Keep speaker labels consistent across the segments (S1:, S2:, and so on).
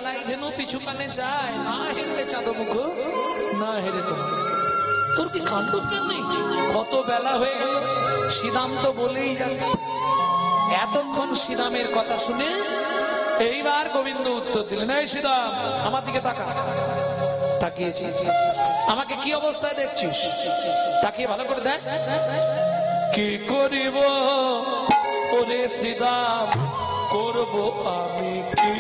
S1: চালাই ধেনু পিছু কানে যায়, না হেরে চাঁদো মুখ না হেরে তোমার। তোর কি কাণ্ড জ্ঞান নেই? কত বেলা হয়ে গেল, শ্রীরাম তো বলেই যাচ্ছে। এতক্ষণ শ্রীরামের কথা শুনে এইবার গোবিন্দ উত্তর দিলেন, এই শ্রীরাম আমার দিকে তাকা। তাকিয়েছি, আমাকে কি অবস্থায় দেখছিস? তাকিয়ে ভালো করে দেখ। কি করিব ওরে শ্রীরাম, করব আমি কি?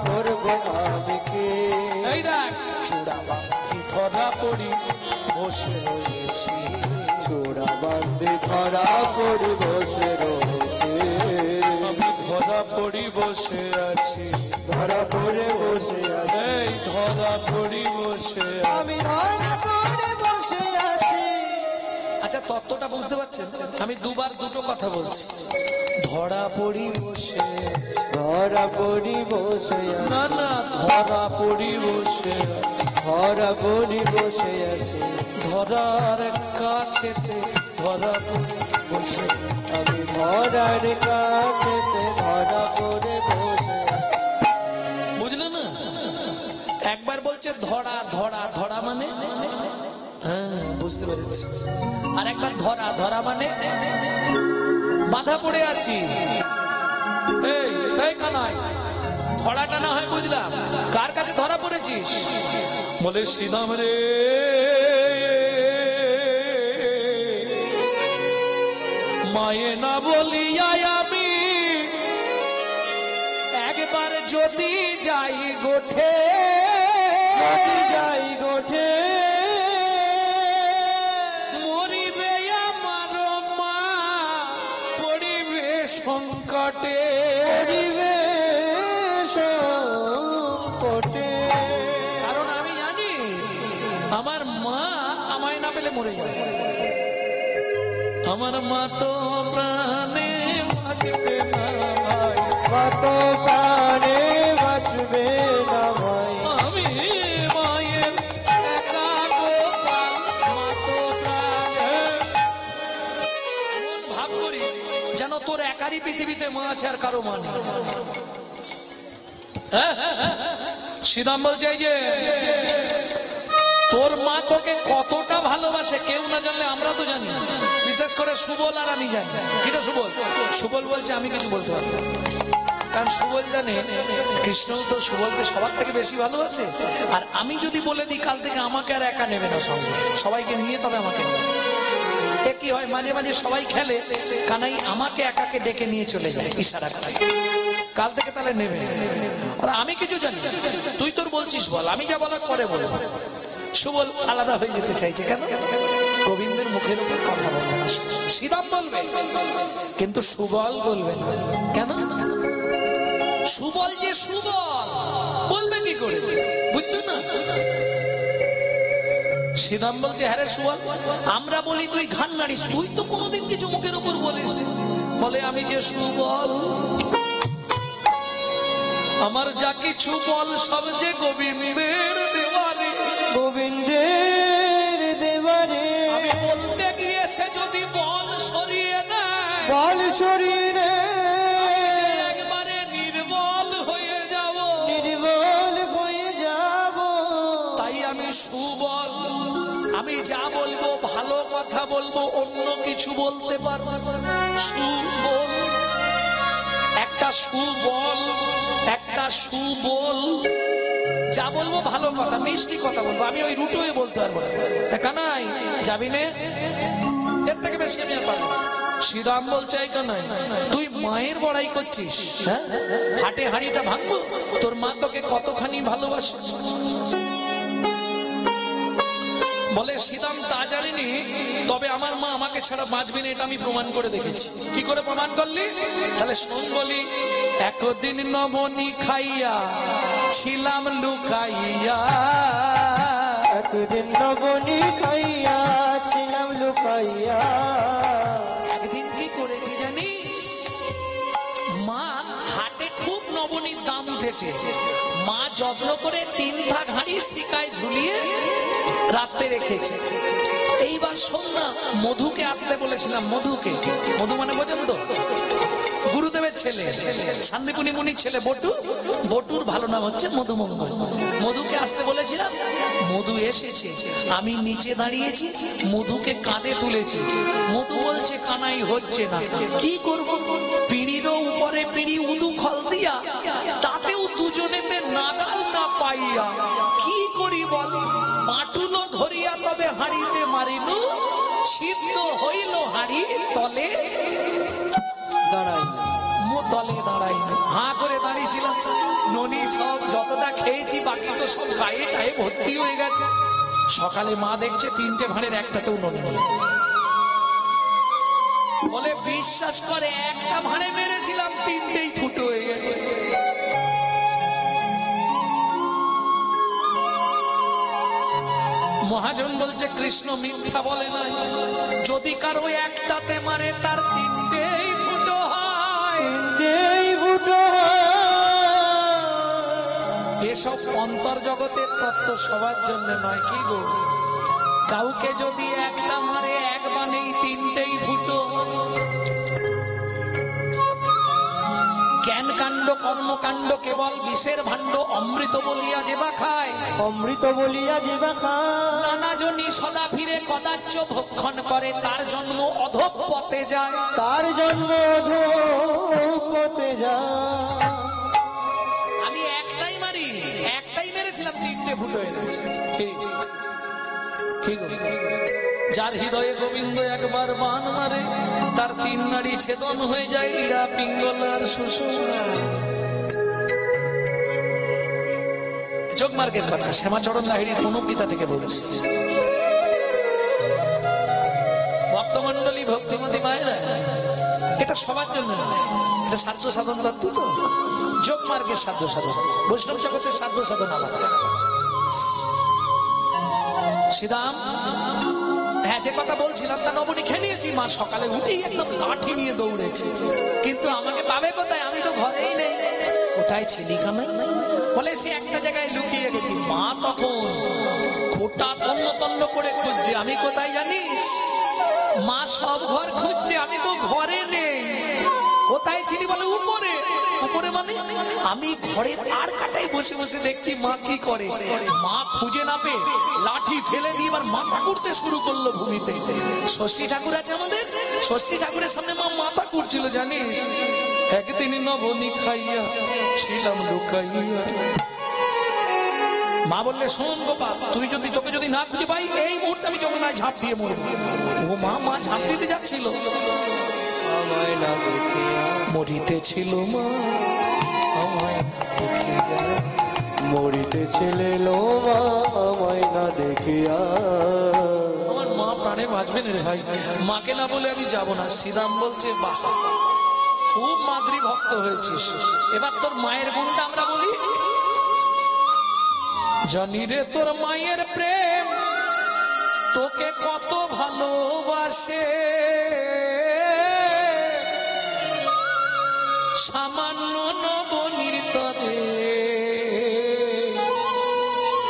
S1: করব আমি কি? এই দেখ চূড়া বাঁধি ধরা পড়ি বসে রয়েছি, চূড়া বাঁধি ধরা পড়ি বসে রয়েছি। আমি ধরা পড়ি বসে আছি, ধরা পড়ে বসে আছি, এই ধরা পড়ি বসে আমি ধরা পড়ে বসে আছি। আচ্ছা তত্ত্বটা বুঝতে পারছেন? আমি দুবার দুটো কথা বলছি। ধরা পড়ি বসে, ধরা পড়ি বসে, না না ধরা পড়ি বসে, ধরা পড়ি বসে আছে। ধরার কাছে ধরা পড়ি বসে, আমি ধরার কাছে ধরা পড়ে বসে। বুঝলে না? একবার বলছে ধরা ধরা ধরা মানে, হ্যাঁ বুঝতে পেরেছি। আর একবার ধরা ধরা মানে বাধা পড়ে আছি। এই কানাই, ধরাটা না হয় বুঝলাম, কার কাছে ধরা পড়েছিস? বলে শ্রীরাম রে, মায়ে না বলিয়া আমি একবার যদি যাই গোঠে, যাই গোঠে, মরিবে আমার মা, পড়িবে সংকটে, পড়িবে সংকটে। কারণ আমি জানি আমার মা আমায় না পেলে মরে যাবে। আমার মা তো প্রাণে বাঁচবে না ভাই, মা তো প্রাণে বাঁচবে না ভাই। আমি মায়ের একা গোপাল, মা তো প্রাণে। ভাব করি যেন তোর একারই পৃথিবীতে মা আছে, আর কারো মা নেই। শ্রীরাম বলছে যে তোর মা তোকে কতটা ভালোবাসে কেউ না জানলে আমরা তো জানি, বিশেষ করে সুবল আর আমি জানি। কিনা সুবল? সুবল বলছে আমি কিছু বলতে পারবো, কারণ সুবল জানে কৃষ্ণ তো সুবলকে সবার থেকে বেশি ভালোবাসে। আর আমি যদি বলে দিই কাল থেকে আমাকে আর একা নেবে না, সঙ্গে সবাইকে নিয়ে তবে আমাকে নেবে। কি হয় মাঝে মাঝে সবাই খেলে, কানাই আমাকে একাকে ডেকে নিয়ে চলে যায় ইশারা করে, কাল থেকে তাহলে নেবে। আর আমি কিছু জানি, তুই তোর বলছিস বল, আমি যা বলার পরে বলবো। সুবল আলাদা হয়ে যেতে চাইছে কেন? গোবিন্দের মুখের উপর কথা বলবে না, শ্রীরাম বলবে কিন্তু সুবল বলবে না। কেন? সুবল যে সুবল বলবে কি করে, বুঝলো না? শ্রীরাম বলছে হ্যাঁ রে সুবল, আমরা বলি তুই ঘান নাড়িস, তুই তো কোনোদিন কিছু মুখের উপর বলিস। বলে আমি যে সুবল, আমার যা কিছু বল সব যে গোবিন্দের দেওয়ারে, গোবিন্দের দেওয়ারে। আমি বলতে গিয়ে সে যদি বল সরিয়ে নেয়, বল সরিয়ে নেয়, একবারে নির্বল হয়ে যাব, নির্বল হয়ে যাব। তাই আমি সুবল, আমি যা বলবো ভালো কথা বলবো, অন্য কিছু বলতে পারবো না। সুবল, একটা সুবল, একটা সুবল, যা বলবো ভালো কথা মিষ্টি কথা বলবো, আমি ওই রুটে বলতে পারবো না। কানাই যাবি নে, এর থেকে বেশি আমি পারবো। শ্রীরাম বলছে এই কানাই তুই মায়ের বড়াই করছিস, হ্যাঁ হাটে হাঁড়িটা ভাঙবো, তোর মা তোকে কতখানি ভালোবাসে। বলে শ্রীরাম তা জানিনি, তবে আমার মা আমাকে ছাড়া বাঁচবে না, এটা আমি প্রমাণ করে দেখেছি। কি করে প্রমাণ করলি? তাহলে শোন বলি। একদিন নবনী খাইয়া ছিলাম লুকাইয়া, একদিন নবনী খাইয়া ছিলাম লুকাইয়া। একদিন কি করেছি জানিস? মা হাটে খুব নবনীর দাম উঠেছে, মা যত্ন করে 3 ভাগ হাঁড়ি শিকায় ঝুলিয়ে রাত্রে রেখেছে। এইবার শোন না, মধুকে আসতে বলেছিলাম, মধুকে, মধু মানে বোঝেন তো, গুরুদেবের ছেলে।
S2: ছেলে, শান্তিপুনি মুনির ছেলে বটু, বটুর ভালো নাম হচ্ছে মধুমঙ্গল। মধুকে আসতে বলেছিলাম, মধু এসেছে, আমি নিচে দাঁড়িয়েছি, মধুকে কাঁধে তুলেছি। মধু বলছে কানাই হচ্ছে না, কি করব? পিঁড়িরও উপরে পিঁড়ি উদু খল দিয়া, তাতেও দুজনেতে নাগাল না পাইয়া, কি করি বল? মাটুলো ধরিয়া তবে হাঁড়িতে মারিলু, সিদ্ধ হইল হাঁড়ি তলে
S1: দাঁড়াই,
S2: তলে দাঁড়াই। হাঁ করে দাঁড়িয়েছিলাম, ননি সব যতটা খেয়েছি বাকি তো সব গায়ে টায়ে ভর্তি হয়ে গেছে। সকালে মা দেখছে 3টে ভাঁড়ের একটাতেও ননি নেই। বলে বিশ্বাস করে একটা ভাঁড়ে মেরেছিলাম, 3টেই ফুটো হয়ে গেছে। মহাজন বলছে কৃষ্ণ মিথ্যা বলে না, যদি কারো একটাতে মারে তার 3টেই ফুটো হয়। এসব অন্তর্জগতের তত্ত্ব সবার জন্য নয়, কি গো? কাউকে যদি একটা মারে এক বানেই 3টেই ফুটো। জ্ঞান কাণ্ড কর্মকাণ্ড কেবল বিষের ভাণ্ড, অমৃত বলিয়া যেবা খায়,
S1: অমৃত বলিয়া যেবা খায়।
S2: নানাজনই সদা ফিরে কদাচ্য ভক্ষণ করে, তার জন্ম অধঃপতে যায়,
S1: তার জন্ম অধঃপতে যায়।
S2: আমি একটাই মারি, একটাই মেরেছিলাম, 3টে ফুটো হয়ে গেছে। ঠিক ঠিক। যার হৃদয়ে গোবিন্দ একবার বান মারে, তার 3 নাড়ি ছেদন হয়ে যায়, ইড়া পিঙ্গল আর সুষুম্না। যোগমার্গের কথা শ্যামাচরণ লাহিড়ীর অনুকৃতা থেকে বলছি। ভক্তমন্ডলী, ভক্তিমতী মায়েরা, এটা সবার জন্য নয়, এটা সাধ্য সাধন তত্ত্ব। তো যোগমার্গের সাধ্য সাধন, বৈষ্ণব জগতের সাধ্য সাধন আলাদা। শ্রীরাম, হ্যাঁ যে কথা বলছিলাম, তা নবনী খেলিয়েছি। মা সকালে উঠেই একদম লাঠি নিয়ে দৌড়েছে, কিন্তু আমাকে পাবে কোথায়? আমি তো ঘরেই নেই। কোথায় ছিলি কানাই? বলে সে একটা জায়গায় লুকিয়ে গেছি। মা তখন খোটা তন্ন তন্ন করে খুঁজছে, আমি কোথায় জানিস? মা সব ঘর খুঁজছে, আমি তো ঘরে নেই। কোথায় ছিলি? বলে উপরে। উপরে মানে? আমি ঘরের আর কাটায় বসে বসে দেখছি মা কি করে। মা খুঁজে না পেয়ে লাঠি ফেলে দিয়ে এবার মাথা কুড়তে শুরু করলো ভূমিতে। ষষ্ঠী ঠাকুর আছে আমাদের, ষষ্ঠী ঠাকুরের সামনে মা মাথা কুড়ছিল জানিস। একদিন নবনী খাইয়া ছিলাম লুকাইয়া। মা বললে শোন গোপাল, তুই যদি তোকে যদি না খুঁজে পাই, এই মুহূর্তে আমি যমুনায় ঝাঁপ দিয়ে মরবো। ও মা, মা ঝাঁপ দিতে যাচ্ছিল,
S1: আমায় না দেখিয়া
S2: মরিতেছিল মা, আমায় দেখিয়া
S1: মরিতেছিল মা, আমায় না দেখিয়া।
S2: আমার মা প্রাণে বাঁচবেন রে ভাই, মাকে না বলে আমি যাব না। শ্রীরাম বলছে বাহ, খুব মাতৃ ভক্ত হয়েছিস, এবার তোর মায়ের গুণটা আমরা বলি। জানি রে তোর মায়ের প্রেম তোকে কত ভালোবাসে, সামান্য নবনীর তরে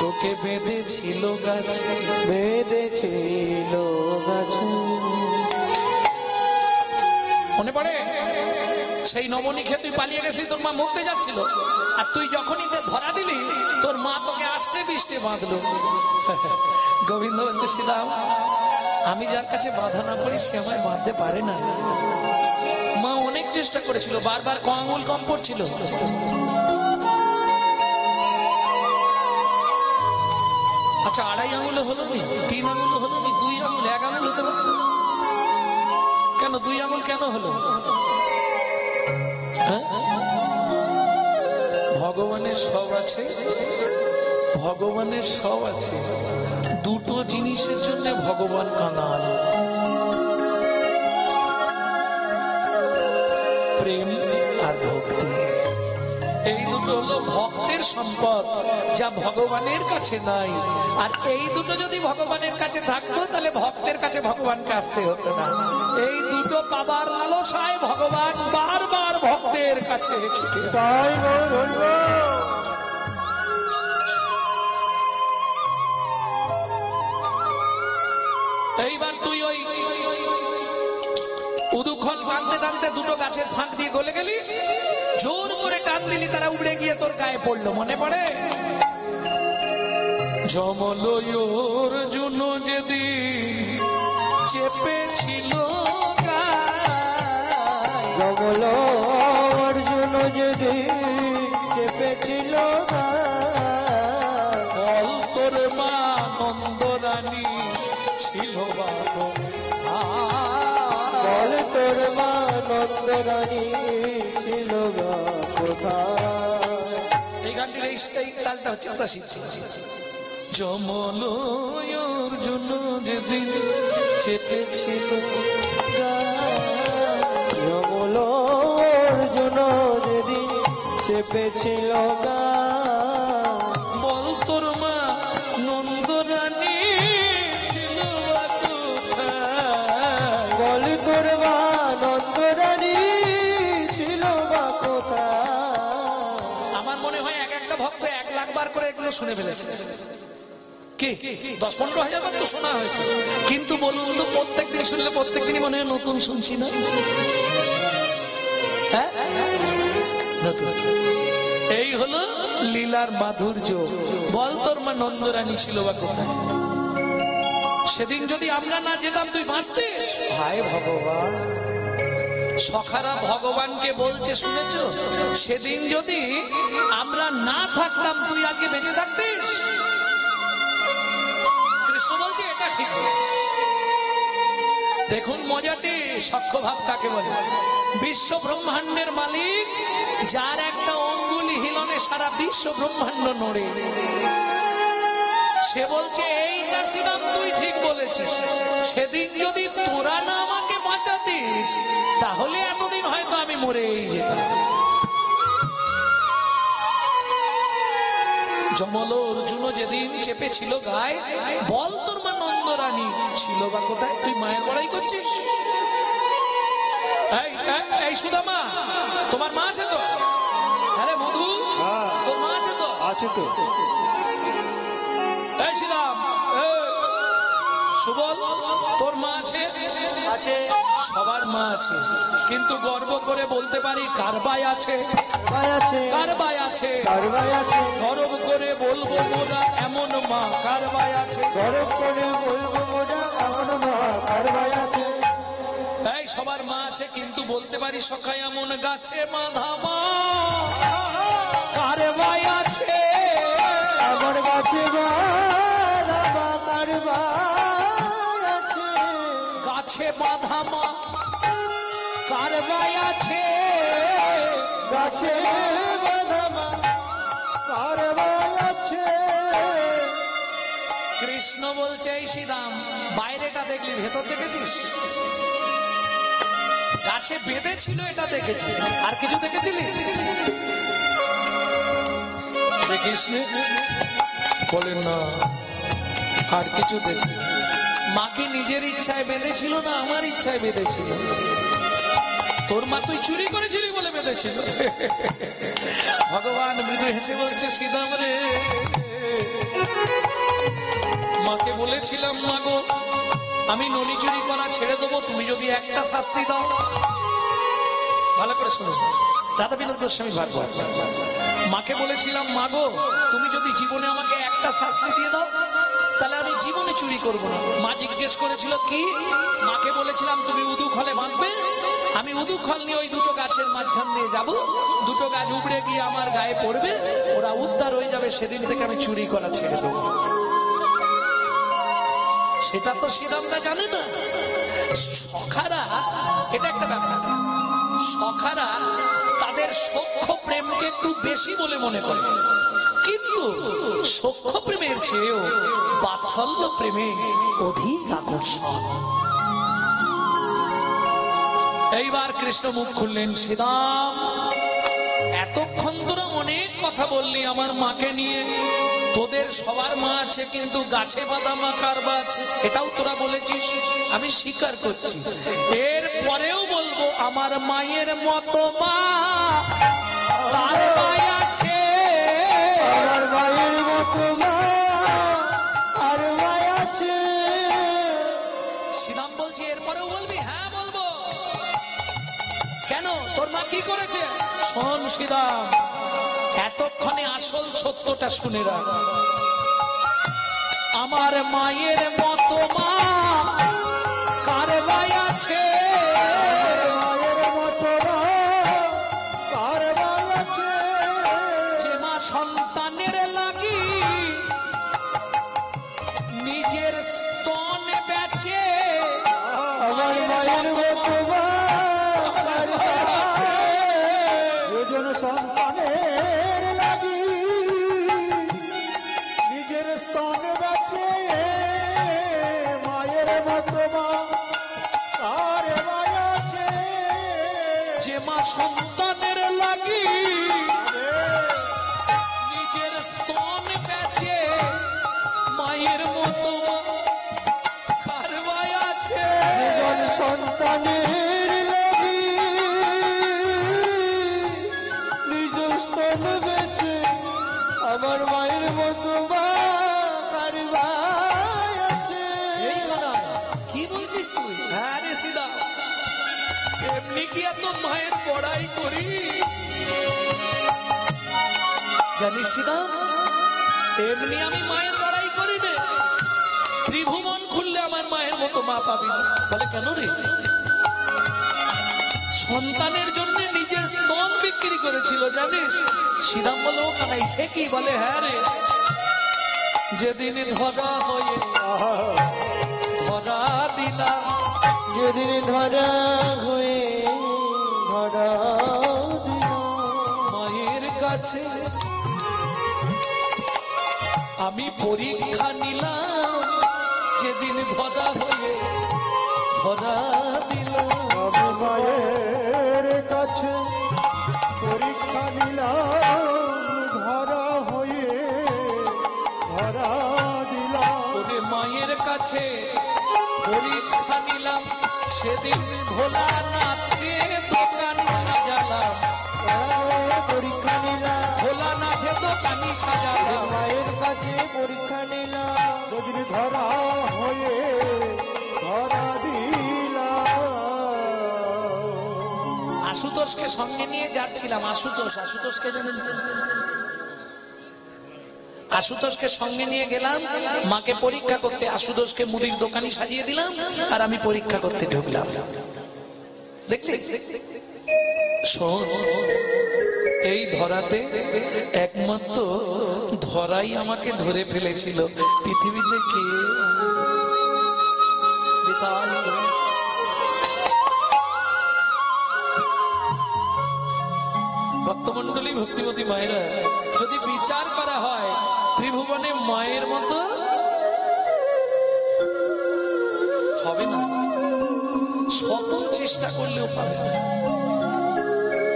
S2: তোকে বেঁধেছিল গাছে,
S1: বেঁধেছিল গাছে।
S2: মনে পড়ে সেই নবনী খেয়ে তুই পালিয়ে গেছিলি, তোর মা মরতে যাচ্ছিল, আর তুই যখনই ধরা দিলি তোর মা তোকে আষ্টে বিষ্টে বাঁধলো। গোবিন্দ বলছে শ্রীরাম, আমি যার কাছে বাধা না করি সে আমায় বাঁধতে পারে না। মা অনেক চেষ্টা করেছিল, বারবার ক আঙুল কম পড়ছিল। আচ্ছা 2.5 আঙুলে হলো নি, 3 আঙুল হলো নি, 2 আঙুল, 1 আঙুল হতে পারত কেন? 2 আঙুল কেন হলো? ভগবানের সব আছে, ভগবানের সব আছে, দুটো জিনিসের জন্য ভগবান কাঙাল, প্রেম আর ভক্তি। এই দুটো হলো ভক্তের সম্পদ, যা ভগবানের কাছে নাই। আর এই দুটো যদি ভগবানের কাছে থাকতো তাহলে ভক্তের কাছে ভগবানকে আসতে হতো না। এই দুটো পাবার লালসায় ভগবান বারবার ভক্তের কাছে
S1: তাই
S2: এইবার তুই উদুখল টানতে টানতে দুটো গাছের ফাঁক দিয়ে গলে গেলি, জোর করে টান দিলি, তারা উড়ে গিয়ে তোর গায়ে পড়লো। মনে পড়ে?
S1: যমলয়োর জন্য যেদিন চেপেছিল যমল অর্জুন যেদিন চেপেছিল বল তোর মা নন্দরানী ছিল বাবু, বল তোর মা নন্দরানী ছিল কোথায়?
S2: এই গানটির এই তালটা হচ্ছে আমরা শিখছি।
S1: যমল অর্জুন যেদিন চেপেছিল যমল অর্জুন যেদিন চেপেছিল বল তোর মা নন্দরানী ছিল কোথায়? বল তোর মা নন্দরানী ছিল কোথায়?
S2: আমার মনে হয় এক একটা ভক্ত 1 লাখ বার করে এগুলো শুনে ফেলেছে। কি 10-15 হাজার বার তো শোনা হয়েছে, কিন্তু বলুন তো প্রত্যেকদিন শুনলে প্রত্যেকদিনই মনে হয় নতুন শুনছি না? হ্যাঁ, নতুন। এই হলো লীলার মাধুর্য। বল তোর মা নন্দরানী ছিল বা কোথায়? সেদিন যদি আমরা না যেতাম তুই বাঁচতিস? হায় ভগবান, সখারা ভগবানকে বলছে, শুনেছো? সেদিন যদি আমরা না থাকতাম তুই আজকে বেঁচে থাকতিস? কৃষ্ণ বলছে এটা ঠিক বলেছে। দেখুন মজাটি, সখ্যভাব কাকে বলে? বিশ্ব ব্রহ্মাণ্ডের মালিক, যার একটা অঙ্গুলি হিলনে সারা বিশ্ব ব্রহ্মাণ্ড নড়ে, সে বলছে এইটা শ্রীরাম তুই ঠিক বলেছিস, সেদিন যদি তোরা না আমাকে বাঁচাতিস তাহলে এতদিন হয়তো আমি মরেই যেতাম। যমল অর্জুন যেদিন চেপেছিল গায়ে, বল তোর মা নন্দরানী ছিল বা কোথায়? তুই মায়ের বড়াই করছিস? এই সুদামা, তোমার মা আছে তো? আরে মধু, তোর মা আছে তো?
S1: আছে তো।
S2: এই শ্রীরাম, সুবল, তোর মা আছে?
S1: আছে,
S2: সবার মা আছে, কিন্তু গর্ব করে বলতে পারি কার ভাই আছে? কার ভাই আছে? গর্ব করে বলবো মোরা এমন মা কার ভাই আছে?
S1: গর্ব করে বলবো মোরা এমন মা কার ভাই আছে?
S2: এই সবার মা আছে, কিন্তু বলতে পারি সখা এমন গাছে বাঁধা মা কার ভাই আছে?
S1: আমার গাছে বাঁধা মা কার ভাই আছে?
S2: গাছে বাঁধা মা কার ভাই আছে?
S1: গাছে বাঁধা মা কার ভাই আছে?
S2: কৃষ্ণ বলছে এই শ্রীরাম, বাইরেটা দেখলি, ভেতর দেখেছিস? গাছে বেঁধে ছিল এটা দেখেছি, আর কিছু দেখেছিলি? দেখিস বলেন না, আর কিছু দেখি? মাকে নিজের ইচ্ছায় বেঁধেছিল না আমার ইচ্ছায় বেঁধেছিল? তোর মা তুই চুরি করেছিলি বলে বেঁধেছিল। ভগবান মৃদু হেসে বলছে শ্রীরাম রে, মাকে বলেছিলাম মা গো আমি ননি চুরি করা ছেড়ে দেবো তুমি যদি একটা শাস্তি দাও। ভালো করে শুনো, রাধা বিনোদ গোস্বামী ভাগবত। মাকে বলেছিলাম মা গো তুমি যদি জীবনে আমাকে একটা শাস্তি দিয়ে দাও তাহলে আমি জীবনে চুরি করব না। মা জিজ্ঞেস করেছিল কি? মাকে বলেছিলাম তুমি উদুখলে বাঁধবে, আমি উদুখল নিয়ে ওই দুটো গাছের মাঝখান দিয়ে যাব, দুটো গাছ উপড়ে গিয়ে আমার গায়ে পড়বে, ওরা উদ্ধার হয়ে যাবে, সেদিন থেকে আমি চুরি করা ছেড়ে দেবো। সেটা তো শ্রীরামরা জানে না। সখারা, এটা একটা ব্যাপার, সখারা তাদের সখ্য প্রেমকে একটু বেশি বলে মনে করে, কিন্তু সখ্য প্রেমের চেয়েও বাৎসল্য প্রেমে অধিক আকর্ষণ। এইবার কৃষ্ণ মুখ খুললেন, শ্রীরাম এতক্ষণ তোরা অনেক কথা বললি আমার মাকে নিয়ে, তোদের সবার মা আছে কিন্তু গাছে বাঁধা মা কার বা আছে এটাও তোরা বলেছিস, আমি স্বীকার করছি। এর পরেও বলবো আমার মায়ের মতো মা কার ভাই আছে?
S1: আমার মায়ের মতো মা কার ভাই আছে?
S2: শ্রীরাম বলছি এরপরেও বলবি? হ্যাঁ বলবো। কেন তোর মা কি করেছে? শোন শ্রীরাম, এতক্ষণে আসল সত্যটা শুনে রাখ। আমার মায়ের মতো মা কার ভাই আছে?
S1: মায়ের মতো মা কার ভাই আছে?
S2: যে মা সন্তানের লাগি নিজের স্তন বেচে।
S1: আমার মায়ের মতো মা কার ভাই আছে? দুজন সন্তানের লাগি নিজের স্তন বেচে। মায়ের মতো মা কার ভাই আছে?
S2: যে মা সন্তানের লাগি নিজের স্তন বেচে, মায়ের মতো কার ভাই আছে?
S1: দুজন সন্তানের লাগি নিজ স্তন বেচে। আমার মায়ের মতো মা কার ভাই আছে?
S2: এই কথা কি বলছিস তুই? হ্যাঁ রে সিদা, এমনি কি এত মায়ের পড়াই করি? জানিস সিদা, এমনি আমি মায়ের বড়াই করি রে। ত্রিভুবন খুললে আমার মায়ের মতো মা পাবি না। বলে কেন রে? সন্তানের জন্য নিজের স্তন বিক্রি করেছিল জানিস? শ্রীরাম বলে ও কানাই সে কি? বলে হ্যাঁ রে, যেদিন ধরা হয়ে ধরা দিলাম,
S1: যেদিন ধরা হয়ে ধরা দিল
S2: মায়ের কাছে আমি পরীক্ষা নিলাম। যেদিন ধরা হয়ে ধরা দিল,
S1: আমি মায়ের কাছে পরীক্ষা নিলাম। ধরা হয়ে ধরা দিলাম।
S2: ওরে মায়ের কাছে পরীক্ষা নিলাম। সেদিন ভোলানাথকে দোকান সাজালাম।
S1: পরীক্ষা নিলাম।
S2: ভোলানাথে দোকানি সাজালাম।
S1: মায়ের কাছে পরীক্ষা নিলাম। যেদিন ধরা হয়ে ধরা দিলাম।
S2: আশুতোষকে সঙ্গে নিয়ে যাচ্ছিলাম। আশুতোষকে জানেন? আশুতোষকে সঙ্গে নিয়ে গেলাম মাকে পরীক্ষা করতে। আশুতোষকে মুদির দোকানি সাজিয়ে দিলাম আর আমি পরীক্ষা করতে ঢুকলাম। দেখলি? শোন, এই ধরাতে একমাত্র ধরাই আমাকে ধরে ফেলেছিল। পৃথিবীতে কে ভক্তমন্ডলী, ভক্তিমতী মায়েরা, যদি বিচার করা হয় ত্রিভুবনে মায়ের মতো হবে না। শত চেষ্টা করলেও পাবে না।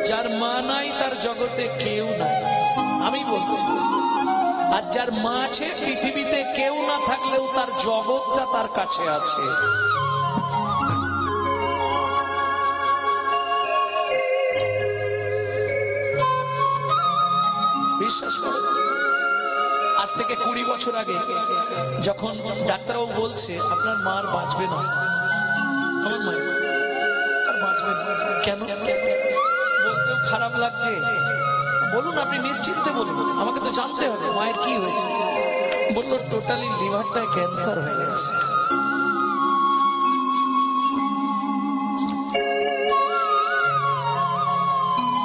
S2: যার মা নাই তার জগতে কেউ নাই, আমি বলছি। আর যার মা আছে, পৃথিবীতে কেউ না থাকলেও তার জগৎটা তার কাছে আছে। বিশ্বাস করো, আজ থেকে 20 বছর আগে যখন ডাক্তারবাবু বলছে আপনার মা আর বাঁচবে না, আমার মা আর বাঁচবে না, কেন বলতেও খারাপ লাগছে। বলুন, আপনি নিশ্চিন্তে বলুন, আমাকে তো জানতে হবে মায়ের কি হয়েছে। বললো টোটালি লিভারটায় ক্যান্সার হয়ে গেছে।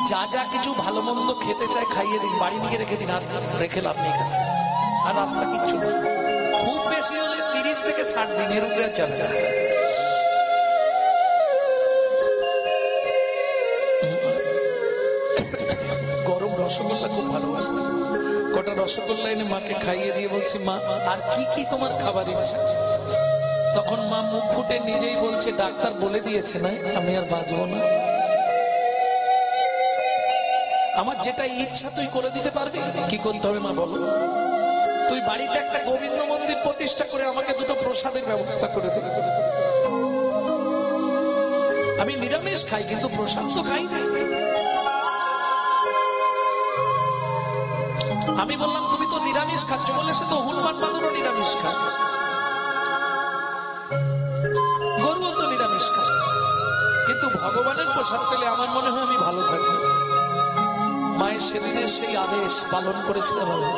S2: যা যা কিছু ভালো মন্দ খেতে চায় খাইয়ে দিন, বাড়ি নিয়ে রেখে দিন, আর রেখে লাভ নেই এখানে। আর রাস্তা কিচ্ছু নেই, খুব বেশি হলে 30 থেকে 60 দিনের উপরে চাল। গরম রসগোল্লা খুব ভালোবাসত। কটা রসগোল্লা এনে মাকে খাইয়ে দিয়ে বলছি, মা আর কি কি তোমার খাবার ইচ্ছা? তখন মা মুখ ফুটে নিজেই বলছে, ডাক্তার বলে দিয়েছে না আমি আর বাঁচবো না। আমার যেটা ইচ্ছা তুই করে দিতে পারবি। কি করতে হবে মা বলো? তুই বাড়িতে একটা গোবিন্দ মন্দির প্রতিষ্ঠা করে আমাকে দুটো প্রসাদের ব্যবস্থা করে দিবি। আমি নিরামিষ খাই, কিন্তু প্রসাদ তো খাই না। আমি বললাম তুমি তো নিরামিষ খাচ্ছ, বলে সে তো হনুমান বাদুরও নিরামিষ খায়, গরুও তো নিরামিষ খায়, কিন্তু ভগবানের প্রসাদ পেলে আমার মনে হয় আমি ভালো থাকি। মায়ের সেদিনের সেই আদেশ পালন করেছিলাম আমি,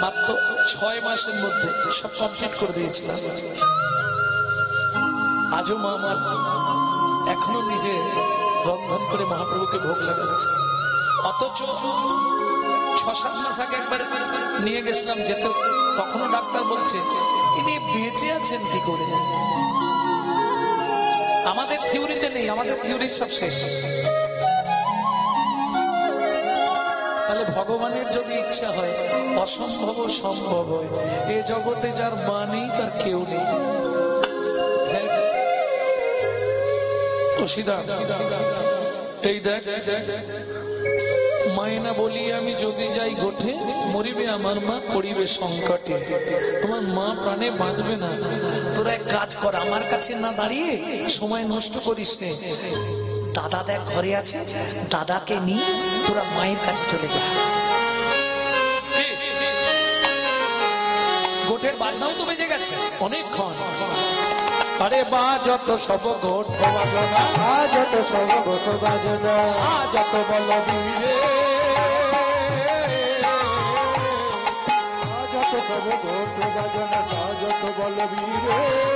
S2: মাত্র 6 মাসের মধ্যে সব কমপ্লিট করে দিয়েছিলাম। আজও মা আমার এখনো নিজে রন্ধন করে মহাপ্রভুকে ভোগ লাগাচ্ছে। অথচ 6-7 মাস আগে একবার নিয়ে গেছিলাম যেতে, তখনও ডাক্তার বলছে তিনি বেঁচে আছেন কি করে। আমাদের থিওরিতে নেই, আমাদের থিওরি সব শেষ। তাহলে ভগবানের যদি ইচ্ছা হয় অসম্ভব সম্ভব হয়। এ জগতে যার মা নেই তার কেউ নেই। এই দেখ মায়না বলি আমি যদি যাই গোঠে, মরিবে আমার মা পড়িবে সংকটে। তোমার মা প্রাণে বাঁচবে না। তোরা এক কাজ কর, আমার কাছে না দাঁড়িয়ে সময় নষ্ট করিস নে। দাদা দেখ ঘরে আছে, দাদাকে নিয়ে তোরা মায়ের কাছে চলে যা। গোঠের বাজনাও তো বেজে গেছে অনেকক্ষণ। আরে বাজত সব গোঠ বাজনা,
S1: বাজত সব গোঠ বাজনা,
S2: সাজত বলবীরে,
S1: বাজত সব গোঠ বাজনা, সাজত বলবীরে।